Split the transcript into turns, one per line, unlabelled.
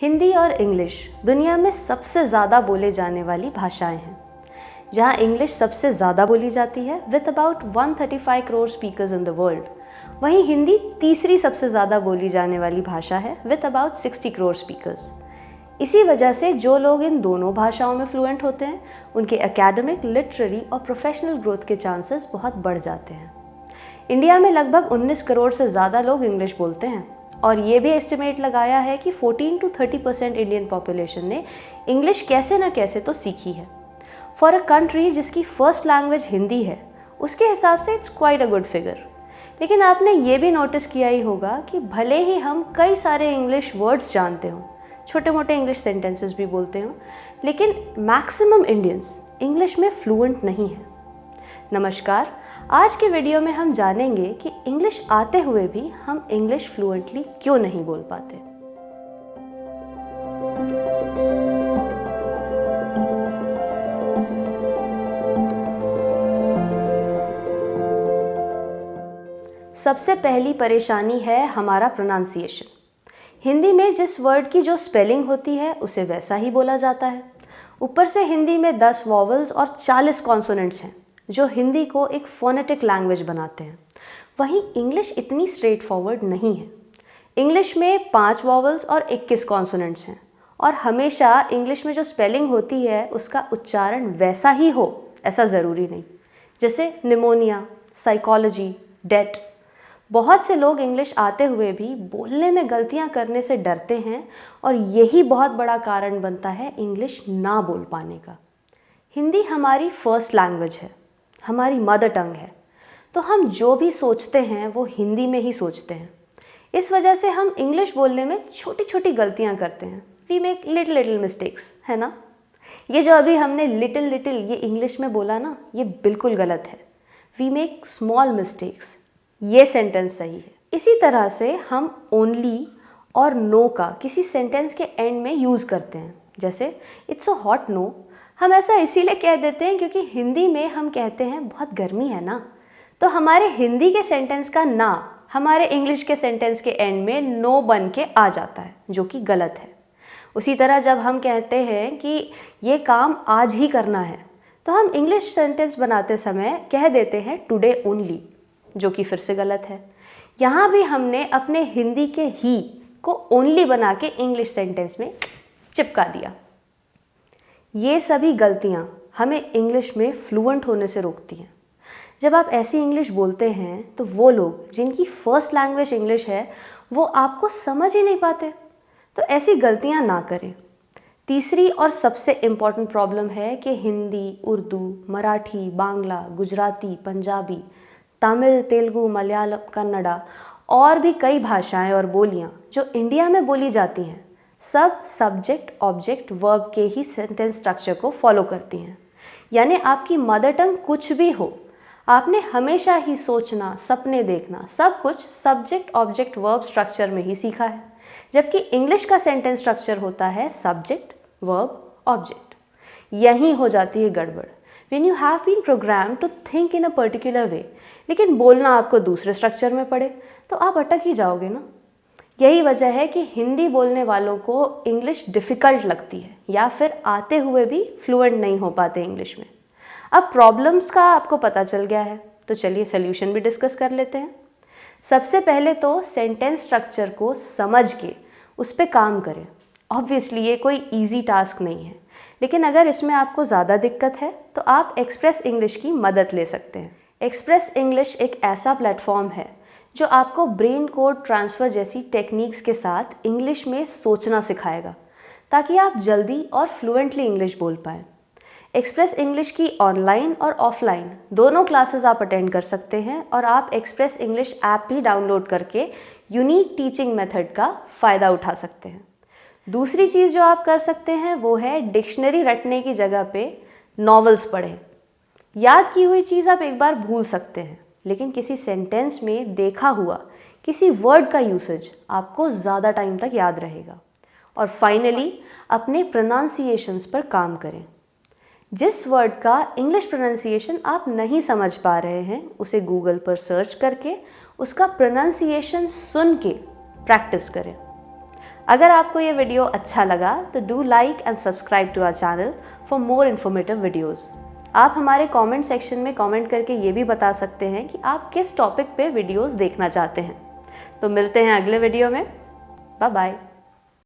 हिंदी और इंग्लिश दुनिया में सबसे ज़्यादा बोले जाने वाली भाषाएं हैं। जहां इंग्लिश सबसे ज़्यादा बोली जाती है with about 135 crore speakers in the world, वहीं हिंदी तीसरी सबसे ज़्यादा बोली जाने वाली भाषा है विथ अबाउट 60 करोड़ स्पीकर्स। इसी वजह से जो लोग इन दोनों भाषाओं में फ्लुएंट होते हैं उनके एकेडमिक, लिटरेरी और प्रोफेशनल ग्रोथ के चांसेस बहुत बढ़ जाते हैं। इंडिया में लगभग 19 करोड़ से ज़्यादा लोग इंग्लिश बोलते हैं और ये भी एस्टिमेट लगाया है कि 14 to 30% इंडियन पॉपुलेशन ने इंग्लिश कैसे न कैसे तो सीखी है। फॉर अ कंट्री जिसकी फर्स्ट लैंग्वेज हिंदी है, उसके हिसाब से it's quite a good figure. लेकिन आपने ये भी नोटिस किया ही होगा कि भले ही हम कई सारे इंग्लिश वर्ड्स जानते हों, छोटे मोटे इंग्लिश सेंटेंसेस भी बोलते हों, लेकिन मैक्सिमम इंडियंस इंग्लिश में फ्लुएंट नहीं है। नमस्कार, आज के वीडियो में हम जानेंगे कि इंग्लिश आते हुए भी हम इंग्लिश फ्लुएंटली क्यों नहीं बोल पाते। सबसे पहली परेशानी है हमारा प्रोनाउंसिएशन। हिंदी में जिस वर्ड की जो स्पेलिंग होती है उसे वैसा ही बोला जाता है। ऊपर से हिंदी में 10 वॉवल्स और 40 कॉन्सोनेंट्स हैं जो हिंदी को एक फोनेटिक लैंग्वेज बनाते हैं। वहीं इंग्लिश इतनी स्ट्रेट फॉरवर्ड नहीं है। इंग्लिश में 5 वॉवल्स और 21 कॉन्सोनेंट्स हैं और हमेशा इंग्लिश में जो स्पेलिंग होती है उसका उच्चारण वैसा ही हो ऐसा ज़रूरी नहीं। जैसे निमोनिया, साइकोलॉजी, डेट। बहुत से लोग इंग्लिश आते हुए भी बोलने में गलतियां करने से डरते हैं और यही बहुत बड़ा कारण बनता है इंग्लिश ना बोल पाने का। हिंदी हमारी फर्स्ट लैंग्वेज है, हमारी मदर टंग है, तो हम जो भी सोचते हैं वो हिंदी में ही सोचते हैं। इस वजह से हम इंग्लिश बोलने में छोटी छोटी गलतियां करते हैं। वी मेक लिटिल मिस्टेक्स, है ना। ये जो अभी हमने लिटिल ये इंग्लिश में बोला ना, ये बिल्कुल गलत है। वी मेक स्मॉल मिस्टेक्स, ये सेंटेंस सही है। इसी तरह से हम ओनली और नो का किसी सेंटेंस के एंड में यूज़ करते हैं। जैसे इट्स अ हॉट नो, हम ऐसा इसीलिए कह देते हैं क्योंकि हिंदी में हम कहते हैं बहुत गर्मी है ना, तो हमारे हिंदी के सेंटेंस का ना हमारे इंग्लिश के सेंटेंस के एंड में नो बन के आ जाता है, जो कि गलत है। उसी तरह जब हम कहते हैं कि ये काम आज ही करना है, तो हम इंग्लिश सेंटेंस बनाते समय कह देते हैं टुडे ओनली, जो कि फिर से गलत है। यहाँ भी हमने अपने हिंदी के ही को ओनली बना के इंग्लिश सेंटेंस में चिपका दिया। ये सभी गलतियाँ हमें इंग्लिश में फ्लुएंट होने से रोकती हैं। जब आप ऐसी इंग्लिश बोलते हैं तो वो लोग जिनकी फर्स्ट लैंग्वेज इंग्लिश है वो आपको समझ ही नहीं पाते, तो ऐसी गलतियाँ ना करें। तीसरी और सबसे इम्पॉर्टेंट प्रॉब्लम है कि हिंदी, उर्दू, मराठी, बांग्ला, गुजराती, पंजाबी, तमिल, तेलुगु, मलयालम, कन्नड़ा और भी कई भाषाएं और बोलियां जो इंडिया में बोली जाती हैं, सब सब्जेक्ट, ऑब्जेक्ट, वर्ब के ही सेंटेंस स्ट्रक्चर को फॉलो करती हैं। यानी आपकी मदर टंग कुछ भी हो, आपने हमेशा ही सोचना, सपने देखना, सब कुछ सब्जेक्ट, ऑब्जेक्ट, वर्ब स्ट्रक्चर में ही सीखा है। जबकि इंग्लिश का सेंटेंस स्ट्रक्चर होता है सब्जेक्ट, वर्ब, ऑब्जेक्ट। यहीं हो जाती है गड़बड़। When you have been programmed to think in a particular way, लेकिन बोलना आपको दूसरे स्ट्रक्चर में पड़े तो आप अटक ही जाओगे ना। यही वजह है कि हिंदी बोलने वालों को इंग्लिश डिफ़िकल्ट लगती है या फिर आते हुए भी फ्लुएंट नहीं हो पाते इंग्लिश में। अब प्रॉब्लम्स का आपको पता चल गया है, तो चलिए सोल्यूशन भी डिस्कस कर लेते हैं। सबसे पहले तो सेंटेंस स्ट्रक्चर को समझ के उस पर काम करें। ऑब्वियसली ये कोई ईजी टास्क नहीं है, लेकिन अगर इसमें आपको ज़्यादा दिक्कत है तो आप एक्सप्रेस इंग्लिश की मदद ले सकते हैं। एक्सप्रेस इंग्लिश एक ऐसा प्लेटफॉर्म है जो आपको ब्रेन कोड ट्रांसफ़र जैसी टेक्निक्स के साथ इंग्लिश में सोचना सिखाएगा, ताकि आप जल्दी और फ्लुएंटली इंग्लिश बोल पाएँ। एक्सप्रेस इंग्लिश की ऑनलाइन और ऑफलाइन दोनों क्लासेस आप अटेंड कर सकते हैं और आप एक्सप्रेस इंग्लिश ऐप भी डाउनलोड करके यूनिक टीचिंग मेथड का फ़ायदा उठा सकते हैं। दूसरी चीज़ जो आप कर सकते हैं वो है डिक्शनरी रटने की जगह पे नॉवेल्स पढ़ें। याद की हुई चीज़ आप एक बार भूल सकते हैं, लेकिन किसी सेंटेंस में देखा हुआ किसी वर्ड का यूसेज आपको ज़्यादा टाइम तक याद रहेगा। और फाइनली अपने प्रोनाउंसिएशंस पर काम करें। जिस वर्ड का इंग्लिश प्रोनाउंसिएशन आप नहीं समझ पा रहे हैं उसे गूगल पर सर्च करके उसका प्रोनाउंसिएशन सुन के प्रैक्टिस करें। अगर आपको ये वीडियो अच्छा लगा तो do like and subscribe to our channel for more informative videos. आप हमारे कमेंट सेक्शन में कमेंट करके ये भी बता सकते हैं कि आप किस टॉपिक पे वीडियोस देखना चाहते हैं। तो मिलते हैं अगले वीडियो में। Bye bye.